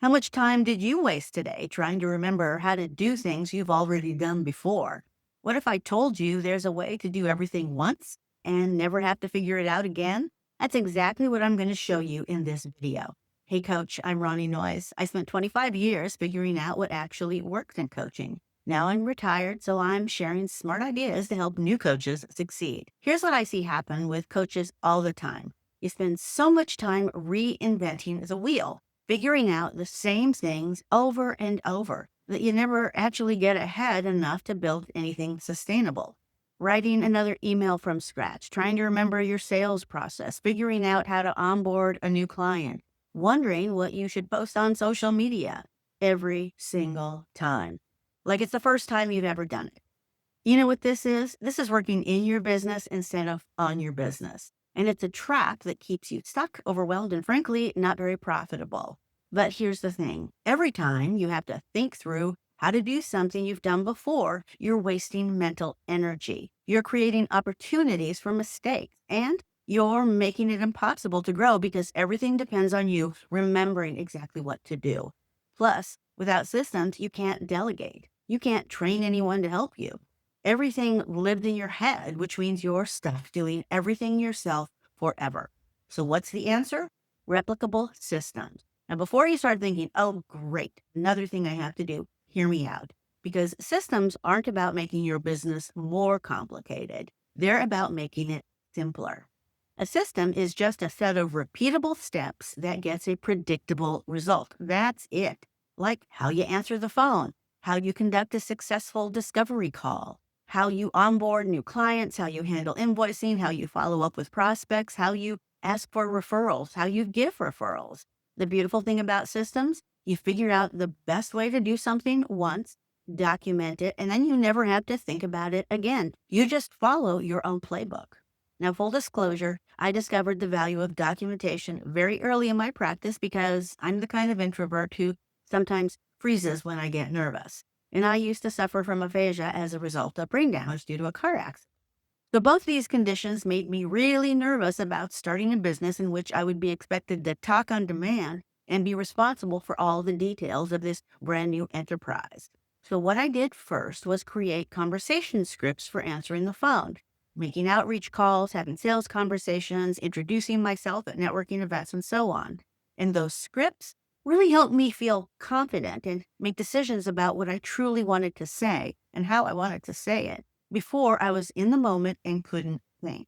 How much time did you waste today trying to remember how to do things you've already done before? What if I told you there's a way to do everything once and never have to figure it out again? That's exactly what I'm going to show you in this video. Hey, coach, I'm Ronnie Noyes. I spent 25 years figuring out what actually works in coaching. Now I'm retired, so I'm sharing smart ideas to help new coaches succeed. Here's what I see happen with coaches all the time. You spend so much time reinventing the wheel, figuring out the same things over and over that you never actually get ahead enough to build anything sustainable. Writing another email from scratch, trying to remember your sales process, figuring out how to onboard a new client, wondering what you should post on social media every single time. Like it's the first time you've ever done it. You know what this is? This is working in your business instead of on your business. And it's a trap that keeps you stuck, overwhelmed, and frankly, not very profitable. But here's the thing. Every time you have to think through how to do something you've done before, you're wasting mental energy. You're creating opportunities for mistakes, and you're making it impossible to grow because everything depends on you remembering exactly what to do. Plus, without systems, you can't delegate. You can't train anyone to help you. Everything lived in your head, which means you're stuck doing everything yourself forever. So what's the answer? Replicable systems. Now, before you start thinking, oh, great, another thing I have to do, hear me out. Because systems aren't about making your business more complicated. They're about making it simpler. A system is just a set of repeatable steps that gets a predictable result. That's it. Like how you answer the phone, how you conduct a successful discovery call, how you onboard new clients, how you handle invoicing, how you follow up with prospects, how you ask for referrals, how you give referrals. The beautiful thing about systems, you figure out the best way to do something once, document it, and then you never have to think about it again. You just follow your own playbook. Now, full disclosure, I discovered the value of documentation very early in my practice because I'm the kind of introvert who sometimes freezes when I get nervous. And I used to suffer from aphasia as a result of brain damage due to a car accident. So both these conditions made me really nervous about starting a business in which I would be expected to talk on demand and be responsible for all the details of this brand new enterprise. So what I did first was create conversation scripts for answering the phone, making outreach calls, having sales conversations, introducing myself at networking events, and so on. And those scripts really helped me feel confident and make decisions about what I truly wanted to say and how I wanted to say it before I was in the moment and couldn't think.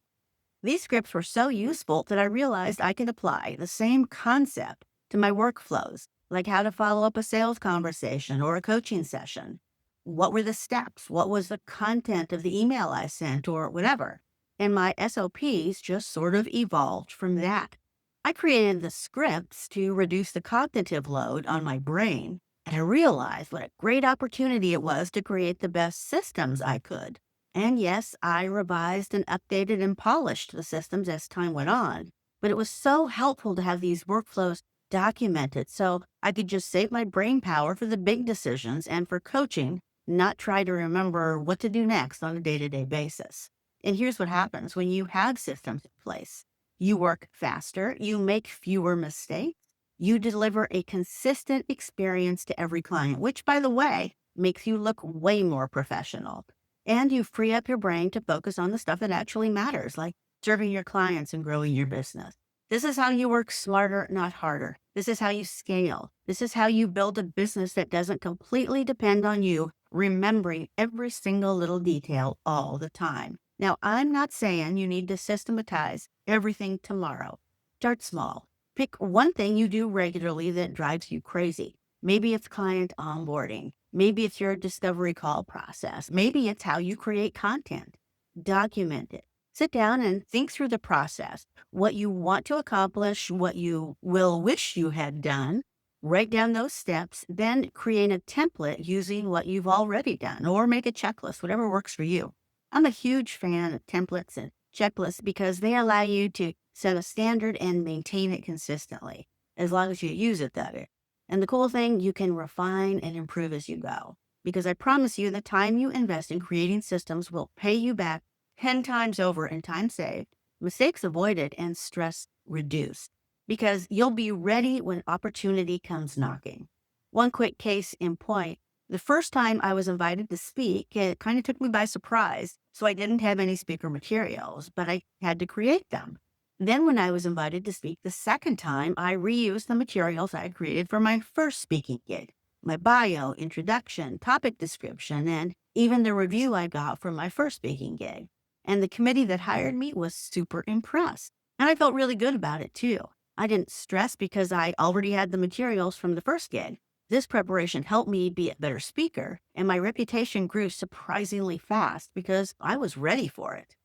These scripts were so useful that I realized I could apply the same concept to my workflows, like how to follow up a sales conversation or a coaching session. What were the steps? What was the content of the email I sent or whatever? And my SOPs just sort of evolved from that. I created the scripts to reduce the cognitive load on my brain, and I realized what a great opportunity it was to create the best systems I could. And yes, I revised and updated and polished the systems as time went on, but it was so helpful to have these workflows documented so I could just save my brain power for the big decisions and for coaching, not try to remember what to do next on a day-to-day basis. And here's what happens when you have systems in place. You work faster, you make fewer mistakes, you deliver a consistent experience to every client, which, by the way, makes you look way more professional. And you free up your brain to focus on the stuff that actually matters, like serving your clients and growing your business. This is how you work smarter, not harder. This is how you scale. This is how you build a business that doesn't completely depend on you remembering every single little detail all the time. Now, I'm not saying you need to systematize everything tomorrow. Start small. Pick one thing you do regularly that drives you crazy. Maybe it's client onboarding. Maybe it's your discovery call process. Maybe it's how you create content. Document it. Sit down and think through the process, what you want to accomplish, what you will wish you had done. Write down those steps, then create a template using what you've already done, or make a checklist, whatever works for you. I'm a huge fan of templates and checklists because they allow you to set a standard and maintain it consistently, as long as you use it, that is. And the cool thing, you can refine and improve as you go. Because I promise you, the time you invest in creating systems will pay you back 10 times over in time saved, mistakes avoided, and stress reduced. because you'll be ready when opportunity comes knocking. One quick case in point: the first time I was invited to speak, it kind of took me by surprise. So I didn't have any speaker materials, but I had to create them. Then, when I was invited to speak the second time, I reused the materials I had created for my first speaking gig: my bio, introduction, topic description, and even the review I got from my first speaking gig. And the committee that hired me was super impressed. And I felt really good about it too. I didn't stress because I already had the materials from the first gig. This preparation helped me be a better speaker, and my reputation grew surprisingly fast because I was ready for it.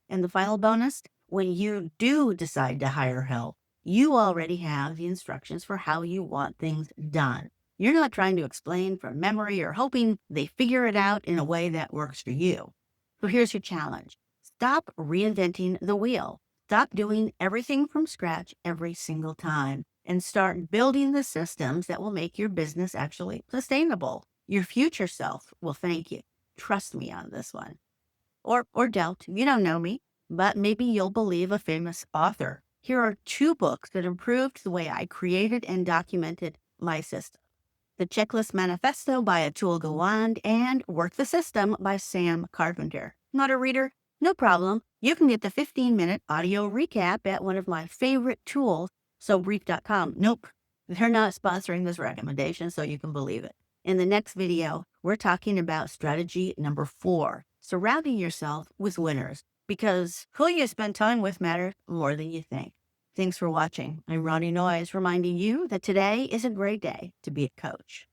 And the final bonus: when you do decide to hire help, you already have the instructions for how you want things done. You're not trying to explain from memory or hoping they figure it out in a way that works for you. So here's your challenge: stop reinventing the wheel. Stop doing everything from scratch every single time and start building the systems that will make your business actually sustainable. Your future self will thank you. Trust me on this one. Or don't. You don't know me, but maybe you'll believe a famous author. Here are two books that improved the way I created and documented my system: The Checklist Manifesto by Atul Gawande and Work the System by Sam Carpenter. Not a reader? No problem. You can get the 15-minute audio recap at one of my favorite tools, sobrief.com. Nope, they're not sponsoring this recommendation, so you can believe it. In the next video, we're talking about strategy number 4: surrounding yourself with winners, because who you spend time with matters more than you think. Thanks for watching. I'm Ronnie Noyes, reminding you that today is a great day to be a coach.